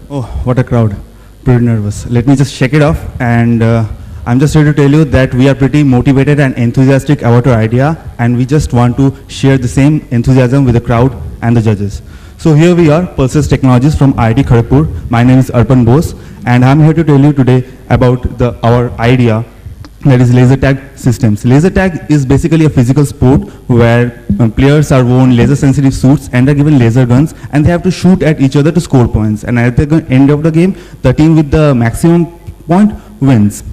Oh, what a crowd. Pretty nervous. Let me just shake it off. And I'm just here to tell you that we are pretty motivated and enthusiastic about our idea. And we just want to share the same enthusiasm with the crowd and the judges. So here we are, PulseRays Technologies from IIT Kharagpur. My name is Arpan Bose. And I'm here to tell you today about our idea, that is laser tag systems. Laser tag is basically a physical sport where players are worn laser sensitive suits and are given laser guns, and they have to shoot at each other to score points. And at the end of the game, the team with the maximum point wins.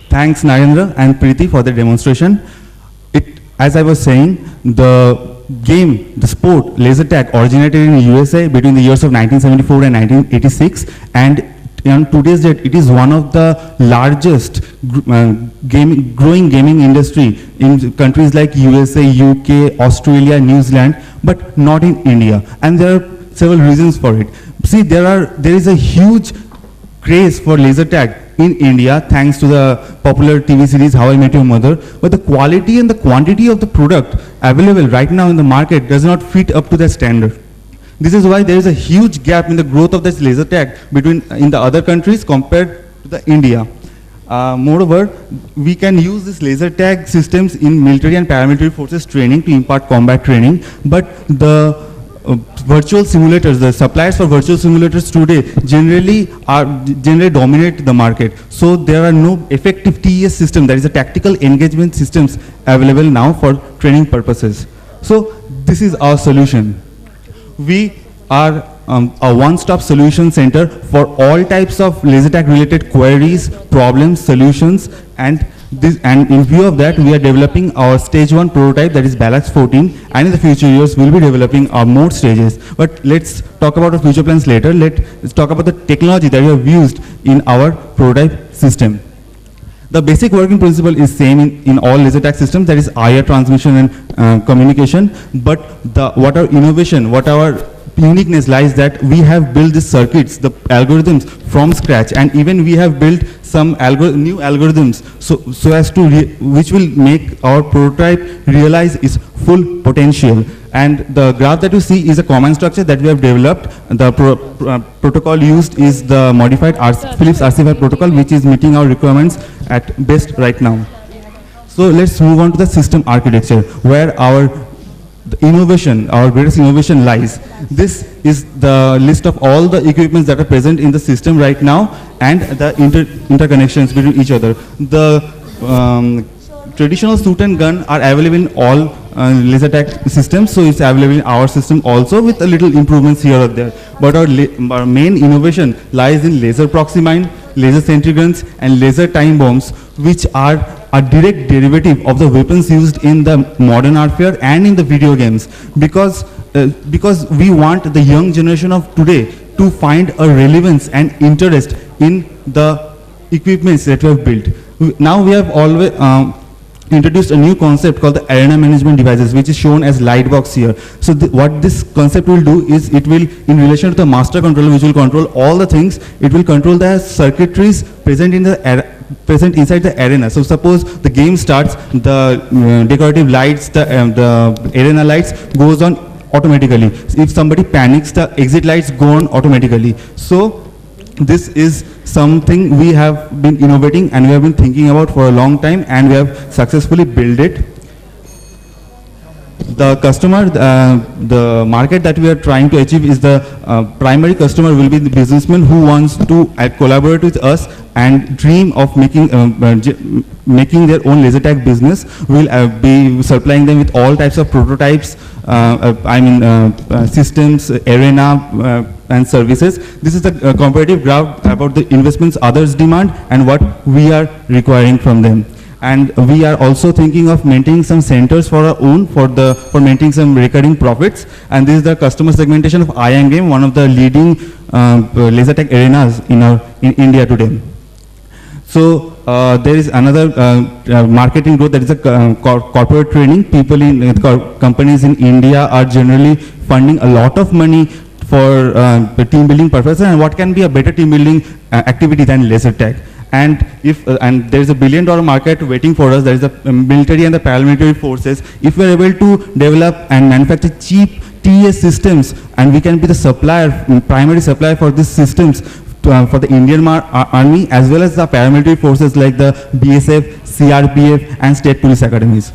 Thanks Narendra and Preeti for the demonstration. As I was saying, the game, the sport, laser tag originated in USA between the years of 1974 and 1986, and on today's date, it is one of the largest growing gaming industry in countries like USA, UK, Australia, New Zealand, but not in India. And there are several reasons for it. See, there is a huge craze for laser tag in India, thanks to the popular TV series How I Met Your Mother, but the quality and the quantity of the product available right now in the market does not fit up to that standard. This is why there is a huge gap in the growth of this laser tag in the other countries compared to the India. Moreover, we can use this laser tag systems in military and paramilitary forces training to impart combat training, but the virtual simulators, the suppliers for virtual simulators today generally dominate the market. So there are no effective TES system, that is a tactical engagement systems available now for training purposes. So this is our solution. We are a one-stop solution center for all types of laser tag related queries, problems, solutions, and in view of that, we are developing our stage 1 prototype, that is Balax 14, and in the future years, we will be developing our more stages. But let's talk about our future plans later. Let's talk about the technology that we have used in our prototype system. The basic working principle is same in all laser tag systems, that is IR transmission and communication, but what our innovation, what our uniqueness lies that we have built the circuits, the algorithms from scratch, and even we have built some new algorithms so as to which will make our prototype realize its full potential. And the graph that you see is a command structure that we have developed. The protocol used is the modified Philips RC5 protocol, which is meeting our requirements at best right now. So let's move on to the system architecture, where our greatest innovation lies. This is the list of all the equipments that are present in the system right now and the interconnections between each other. The traditional suit and gun are available in all laser tag systems, so it's available in our system also with a little improvements here or there. But our main innovation lies in laser proxy mine, laser sentry guns, and laser time bombs, which are a direct derivative of the weapons used in the modern warfare and in the video games, because we want the young generation of today to find a relevance and interest in the equipments that we have built. Now we have always introduced a new concept called the arena management devices, which is shown as light box here. So what this concept will do is, it will, in relation to the master controller, which will control all the things, it will control the circuitries present inside the arena. So suppose the game starts, the decorative lights, the arena lights goes on automatically. If somebody panics, the exit lights go on automatically. So this is something we have been innovating and we have been thinking about for a long time, and we have successfully built it. The customer, the market that we are trying to achieve is the primary customer will be the businessman who wants to collaborate with us and dream of making their own laser tag business. We'll be supplying them with all types of prototypes, systems, arena, and services. This is the comparative graph about the investments others demand and what we are requiring from them. And we are also thinking of maintaining some centers for our own for maintaining some recurring profits. And this is the customer segmentation of IAM game, one of the leading laser tag arenas in India today. So there is another marketing growth, that is a corporate training. People in companies in India are generally funding a lot of money for team building purposes, and what can be a better team building activity than laser tag? and if and there is a $1 billion market waiting for us. There is the military and the paramilitary forces. If we are able to develop and manufacture cheap TES systems, and we can be the supplier, primary supplier for these systems for the Indian Army as well as the paramilitary forces like the BSF, CRPF, and state police academies.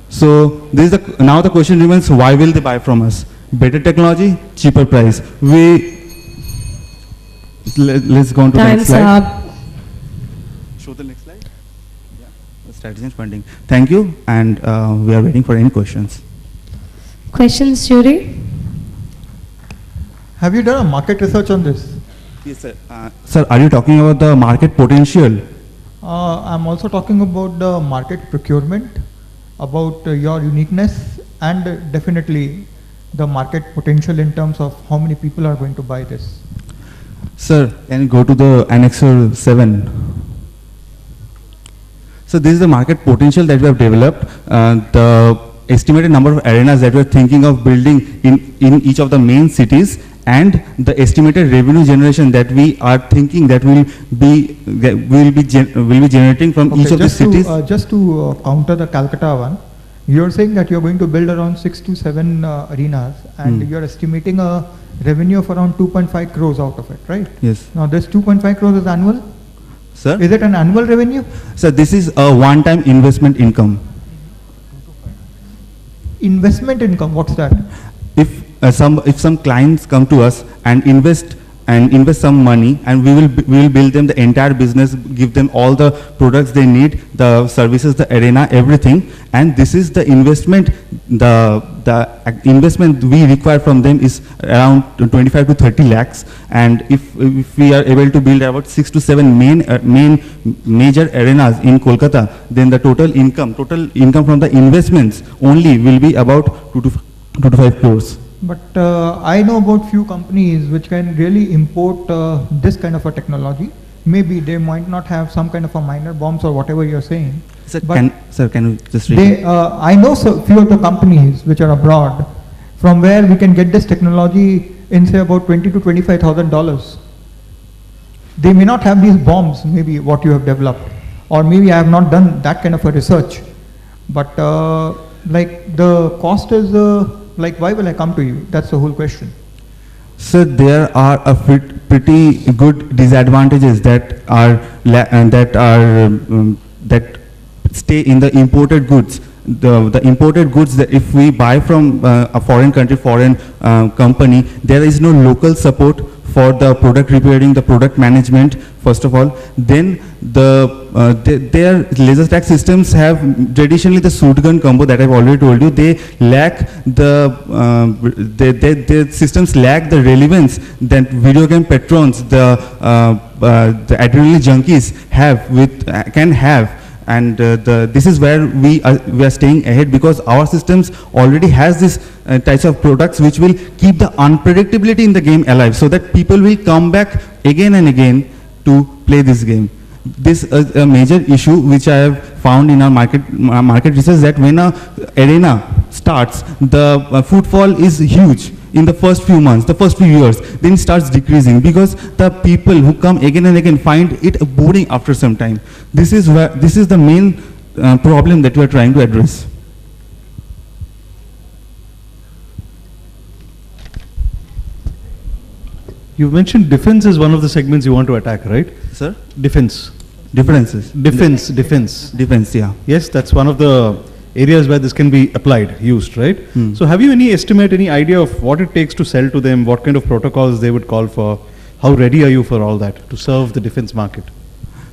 So this is now the question remains: why will they buy from us? Better technology, cheaper price. Let's go on to the next slide. Show the next slide. Yeah, the strategy and funding. Thank you, and we are waiting for any questions. Questions, jury? Have you done a market research on this? Yes, sir. Sir, are you talking about the market potential? I'm also talking about the market procurement, about your uniqueness, and definitely the market potential in terms of how many people are going to buy this. Sir, can you go to the Annexure 7? So this is the market potential that we have developed. The estimated number of arenas that we are thinking of building in each of the main cities, and the estimated revenue generation that we are thinking that will be generating from each of the cities. Just to counter the Calcutta one, you're saying that you're going to build around 6 to 7 arenas, and you're estimating a revenue of around 2.5 crores out of it, right? Yes. Now this 2.5 crores is annual? Sir? Is it an annual revenue? Sir, this is a one-time investment income. Investment income, what's that? If some clients come to us and invest some money, and we will build them the entire business, give them all the products they need, the services, the arena, everything, and this is the investment. The investment we require from them is around 25 to 30 lakhs, and if we are able to build about 6 to 7 major arenas in Kolkata, then the total income from the investments only will be about 2 to 5 crores. But I know about few companies which can really import this kind of a technology. Maybe they might not have some kind of a minor bombs or whatever you're saying. Sir, can you just repeat? I know few of the companies which are abroad, from where we can get this technology in say about $20,000 to $25,000. They may not have these bombs, maybe what you have developed, or maybe I have not done that kind of a research. But like the cost is like, why will I come to you? That's the whole question. So there are a pretty good disadvantages that stay in the imported goods. The imported goods, that if we buy from a foreign country, foreign company, there is no local support for the product repairing, the product management, first of all. Then their laser tag systems have traditionally the shoot gun combo that I've already told you. They lack their systems lack the relevance that video game patrons, the adrenaline junkies can have. And this is where we are staying ahead, because our systems already has this types of products which will keep the unpredictability in the game alive, so that people will come back again and again to play this game. This is a major issue which I have found in our market research, that when a arena starts, the footfall is huge in the first few months, the first few years, then it starts decreasing, because the people who come again and again find it boring after some time. This is the main problem that we are trying to address. You mentioned defense is one of the segments you want to attack, right? Sir? Defense. Differences. Defense, yeah. Yes, that's one of the areas where this can be used, right? So have you any idea of what it takes to sell to them, what kind of protocols they would call for? How ready are you for all that to serve the defense market?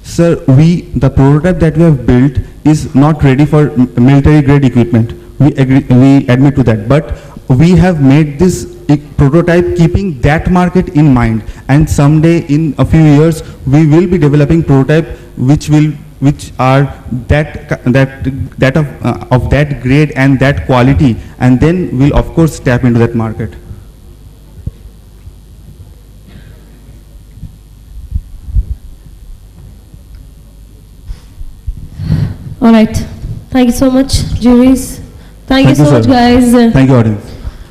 Sir, the prototype that we have built is not ready for military grade equipment. We admit to that, but we have made this prototype keeping that market in mind, and someday in a few years we will be developing prototype which are of that grade and that quality, and then we'll of course tap into that market. All right. Thank you so much, juries. Thank you so much, guys. Thank you, audience.